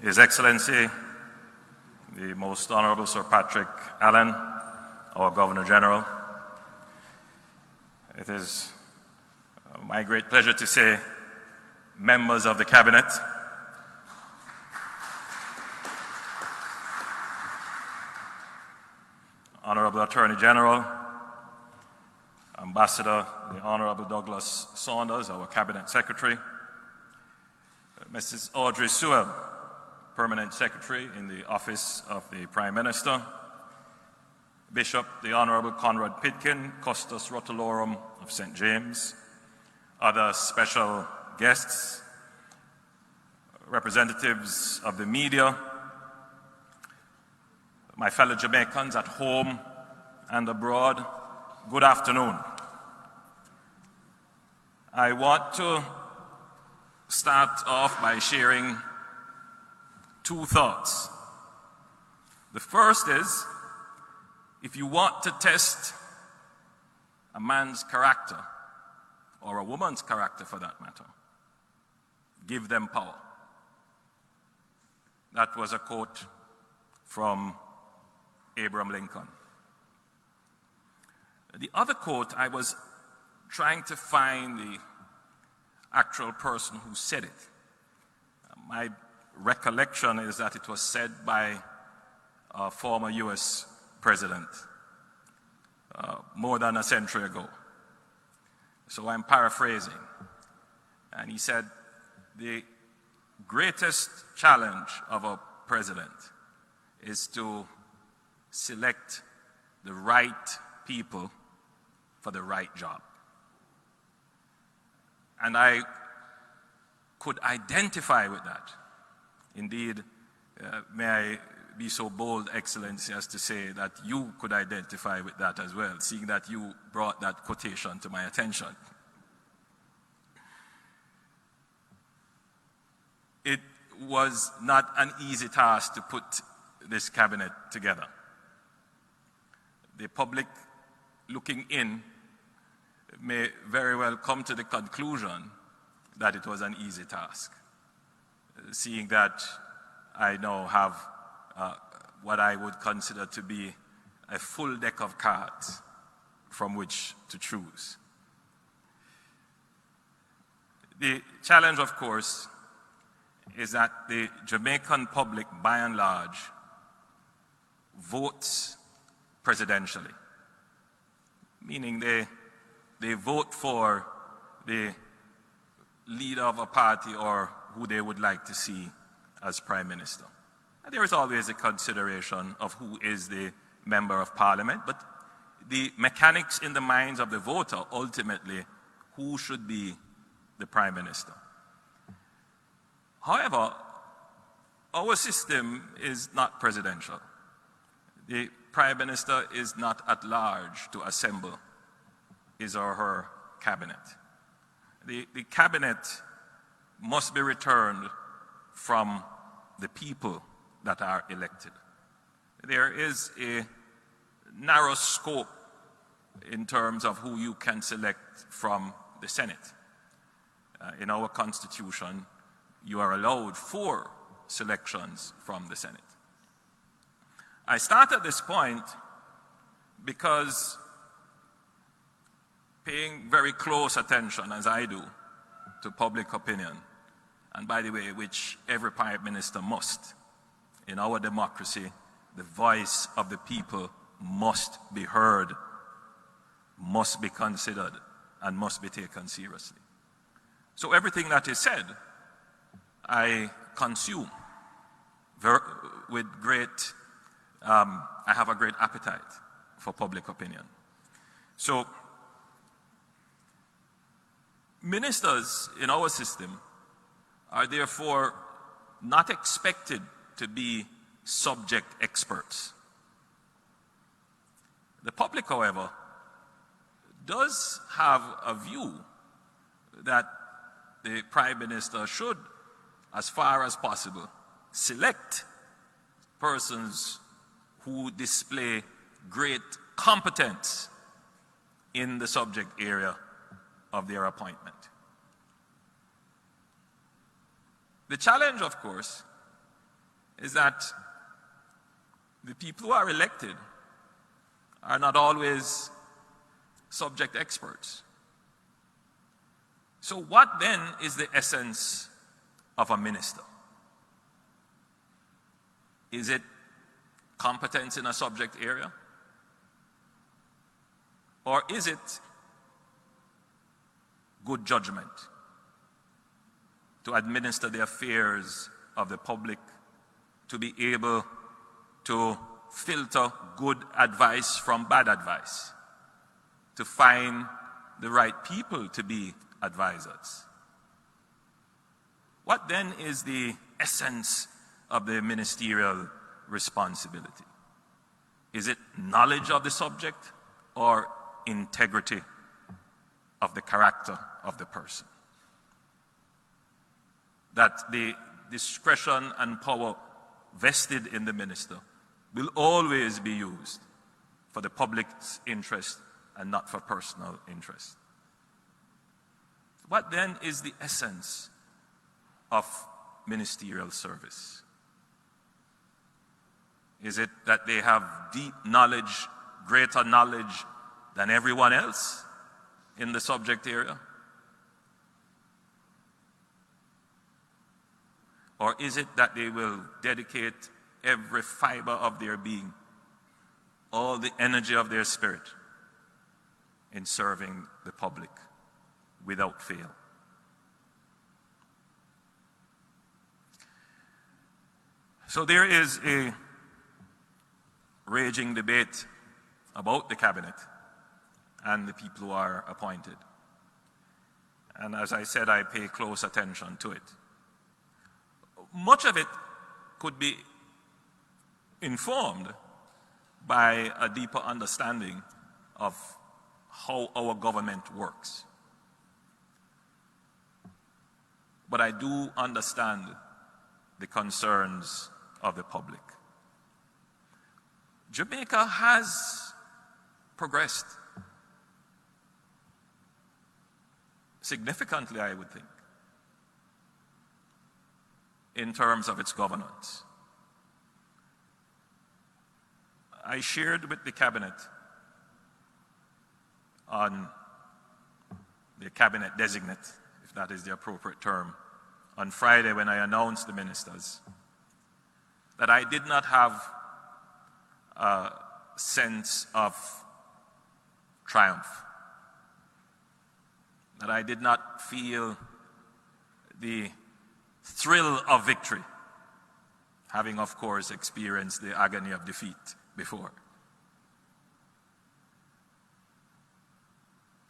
His Excellency, the Most Honorable Sir Patrick Allen, our Governor General, it is my great pleasure to say, members of the Cabinet, Honorable Attorney General, Ambassador, the Honorable Douglas Saunders, our Cabinet Secretary, Mrs. Audrey Sewell, Permanent Secretary in the Office of the Prime Minister, Bishop the Honorable Conrad Pitkin, Custos Rotulorum of St. James, other special guests, representatives of the media, my fellow Jamaicans at home and abroad, good afternoon. I want to start off by sharing two thoughts. The first is, if you want to test a man's character, or a woman's character for that matter, give them power. That was a quote from Abraham Lincoln. The other quote, I was trying to find the actual person who said it. My recollection is that it was said by a former US president more than a century ago. So I'm paraphrasing. And he said, the greatest challenge of a president is to select the right people for the right job. And I could identify with that. Indeed, may I be so bold, Excellency, as to say that you could identify with that as well, seeing that you brought that quotation to my attention. It was not an easy task to put this cabinet together. The public looking in may very well come to the conclusion that it was an easy task, seeing that I now have what I would consider to be a full deck of cards from which to choose. The challenge, of course, is that the Jamaican public, by and large, votes presidentially, meaning they vote for the leader of a party or who they would like to see as Prime Minister. And there is always a consideration of who is the Member of Parliament, but the mechanics in the minds of the voter, ultimately, who should be the Prime Minister. However, our system is not presidential. The Prime Minister is not at large to assemble his or her cabinet. The cabinet must be returned from the people that are elected. There is a narrow scope in terms of who you can select from the Senate. In our Constitution, you are allowed 4 selections from the Senate. I start at this point because paying very close attention, as I do, to public opinion, and by the way, which every Prime Minister must, in our democracy, the voice of the people must be heard, must be considered, and must be taken seriously. So everything that is said, I consume with great, I have a great appetite for public opinion. So ministers in our system are therefore not expected to be subject experts. The public, however, does have a view that the Prime Minister should, as far as possible, select persons who display great competence in the subject area of their appointment. The challenge, of course, is that the people who are elected are not always subject experts. So what then is the essence of a minister? Is it competence in a subject area? Or is it good judgment to administer the affairs of the public, to be able to filter good advice from bad advice, to find the right people to be advisors? What then is the essence of the ministerial responsibility? Is it knowledge of the subject or integrity of the character of the person? That the discretion and power vested in the minister will always be used for the public's interest and not for personal interest. What then is the essence of ministerial service? Is it that they have deep knowledge, greater knowledge than everyone else in the subject area? Or is it that they will dedicate every fiber of their being, all the energy of their spirit, in serving the public without fail? So there is a raging debate about the cabinet and the people who are appointed. And as I said, I pay close attention to it. Much of it could be informed by a deeper understanding of how our government works. But I do understand the concerns of the public. Jamaica has progressed significantly, I would think, in terms of its governance. I shared with the cabinet on the cabinet designate, if that is the appropriate term, on Friday when I announced the ministers, that I did not have a sense of triumph, that I did not feel the thrill of victory, having, of course, experienced the agony of defeat before.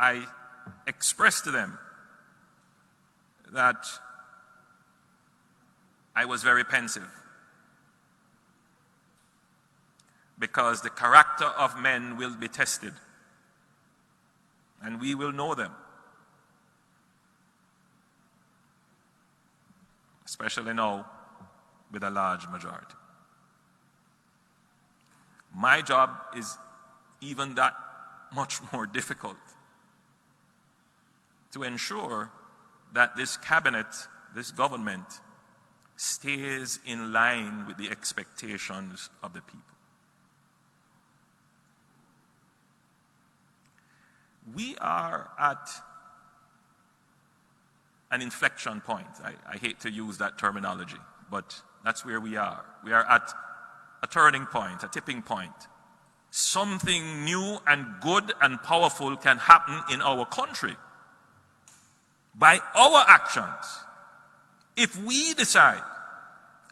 I expressed to them that I was very pensive because the character of men will be tested, and we will know them, especially now with a large majority. My job is even that much more difficult, to ensure that this cabinet, this government, stays in line with the expectations of the people. We are at an inflection point. I hate to use that terminology, but that's where we are. We are at a turning point, a tipping point. Something new and good and powerful can happen in our country by our actions. If we decide,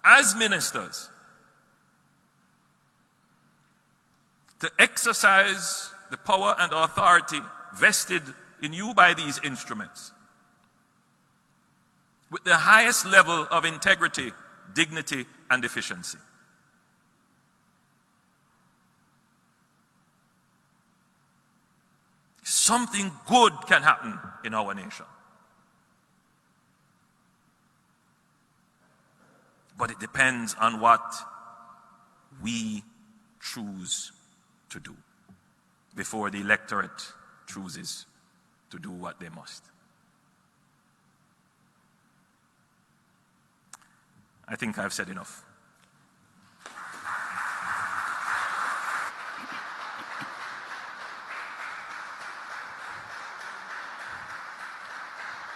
as ministers, to exercise the power and authority vested in you by these instruments, with the highest level of integrity, dignity, and efficiency, something good can happen in our nation. But it depends on what we choose to do before the electorate chooses to do what they must. I think I've said enough.